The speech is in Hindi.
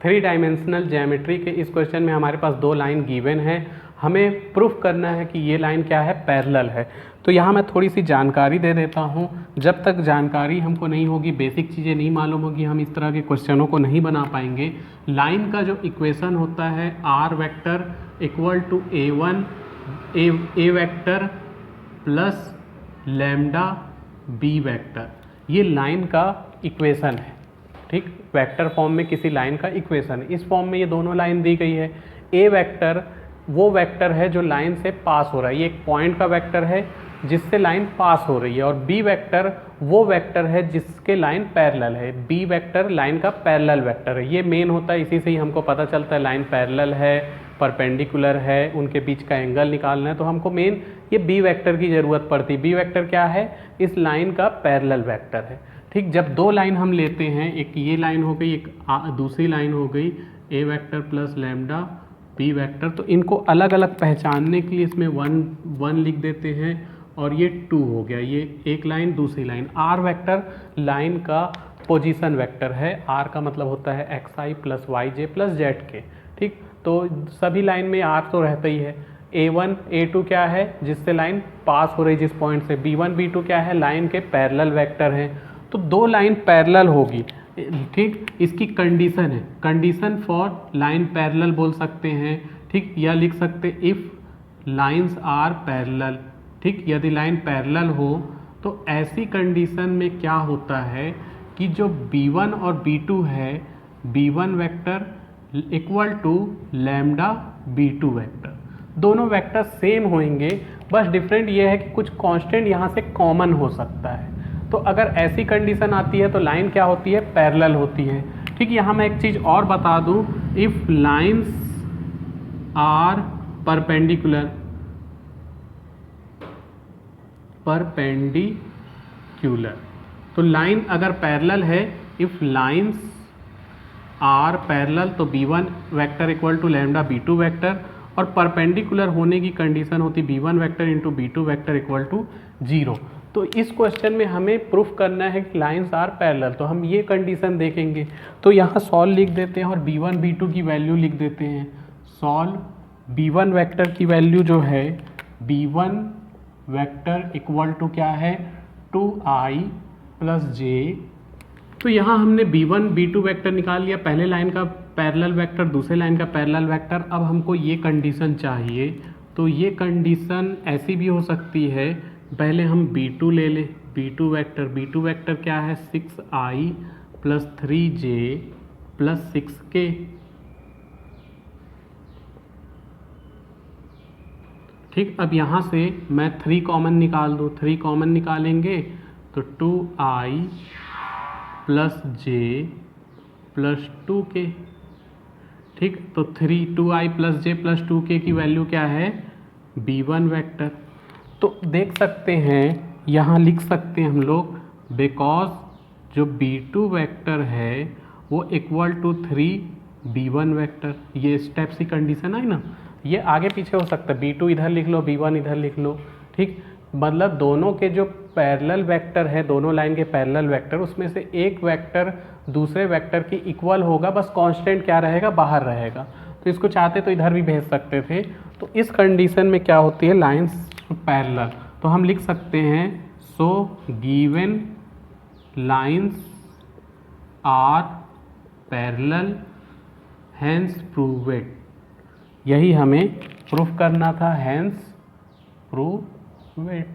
थ्री डायमेंशनल ज्योमेट्री के इस क्वेश्चन में हमारे पास दो लाइन गिवन है, हमें प्रूफ करना है कि ये लाइन क्या है, पैरेलल है। तो यहाँ मैं थोड़ी सी जानकारी दे देता हूँ। जब तक जानकारी हमको नहीं होगी, बेसिक चीज़ें नहीं मालूम होगी, हम इस तरह के क्वेश्चनों को नहीं बना पाएंगे। लाइन का जो इक्वेशन होता है R vector equal to A1 A vector plus lambda B vector, ये लाइन का इक्वेशन है। ठीक, वेक्टर फॉर्म में किसी लाइन का इक्वेशन है। इस फॉर्म में ये दोनों लाइन दी गई है। ए वेक्टर वो वेक्टर है जो लाइन से पास हो रहा है, ये एक पॉइंट का वेक्टर है जिससे लाइन पास हो रही है, और बी वेक्टर वो वेक्टर है जिसके लाइन पैरेलल है। बी वेक्टर लाइन का पैरेलल वेक्टर है, ये मेन होता है, इसी से ही हमको पता चलता है लाइन पैरेलल है, परपेंडिकुलर है, उनके बीच का एंगल निकालना है, तो हमको मेन ये बी वेक्टर की ज़रूरत पड़ती है। बी वेक्टर क्या है, इस लाइन का पैरेलल वेक्टर है। ठीक, जब दो लाइन हम लेते हैं, एक ये लाइन हो गई, एक दूसरी लाइन हो गई A vector plus lambda B vector, तो इनको अलग अलग पहचानने के लिए इसमें 1 लिख देते हैं, और ये 2 हो गया, ये एक लाइन दूसरी लाइन। आर वेक्टर लाइन का पोजीशन वेक्टर है, आर का मतलब होता है XI plus YJ plus ZK। ठीक, तो सभी लाइन में आर तो रहता ही है। A1 A2 क्या है, जिससे लाइन पास हो रही जिस पॉइंट से। B1 B2 क्या है, लाइन के पैरेलल वेक्टर हैं। तो दो लाइन पैरेलल होगी। ठीक, इसकी कंडीशन है, कंडीशन फॉर लाइन पैरेलल बोल सकते हैं। ठीक, या लिख सकते इफ़ लाइंस आर पैरेलल। ठीक, यदि लाइन पैरेलल हो तो ऐसी कंडीशन में क्या होता है कि जो B1 और B2 है, B1 vector equal to lambda B2 vector, दोनों वेक्टर सेम होंगे, बस डिफरेंट ये है कि कुछ कांस्टेंट यहाँ से कॉमन हो सकता है। तो अगर ऐसी कंडीशन आती है तो लाइन क्या होती है, पैरेलल होती है। ठीक, यहाँ मैं एक चीज़ और बता दूँ, इफ़ लाइंस आर परपेंडिकुलर तो लाइन अगर पैरेलल है, इफ़ लाइंस आर पैरेलल तो B1 vector equal to lambda B2 vector, और परपेंडिकुलर होने की कंडीशन होती B1 vector into B2 vector equal to 0। तो इस क्वेश्चन में हमें प्रूफ करना है कि लाइंस आर पैरेलल, तो हम ये कंडीशन देखेंगे। तो यहाँ सॉल्व लिख देते हैं और B1 B2 की वैल्यू लिख देते हैं। सॉल्व B1 वेक्टर की वैल्यू जो है, B1 वेक्टर इक्वल टू क्या है, 2i प्लस j। तो यहाँ हमने B1 B2 वेक्टर निकाल लिया, पहले लाइन का पैरेलल वेक्टर, दूसरे लाइन का पैरेलल वेक्टर। अब हमको ये कंडीशन चाहिए, तो ये कंडीशन ऐसी भी हो सकती है, पहले हम B2 ले लें, B2 वेक्टर क्या है, 6i plus 3j plus 6k। ठीक, अब यहाँ से मैं 3 कॉमन निकाल दूँ, 3 कॉमन निकालेंगे तो 2i plus j plus 2k। ठीक, तो 2i plus j plus 2k की वैल्यू क्या है, B1 वेक्टर। तो देख सकते हैं, यहाँ लिख सकते हैं हम लोग, बिकॉज जो B2 वेक्टर है वो इक्वल टू 3B1 वेक्टर। ये स्टेप सी कंडीशन है ना, ये आगे पीछे हो सकता है, B2 इधर लिख लो, B1 इधर लिख लो। ठीक, मतलब दोनों के जो पैरेलल वेक्टर है, दोनों लाइन के पैरेलल वेक्टर, उसमें से एक वेक्टर दूसरे वेक्टर की इक्वल होगा, बस कांस्टेंट क्या रहेगा, बाहर रहेगा। तो इसको चाहते तो इधर भी भेज सकते थे। तो इस कंडीशन में क्या होती है, लाइंस पैरेलल। तो हम लिख सकते हैं, so given lines are parallel hence prove it. यही हमें प्रूफ करना था, हैंस प्रूव इट।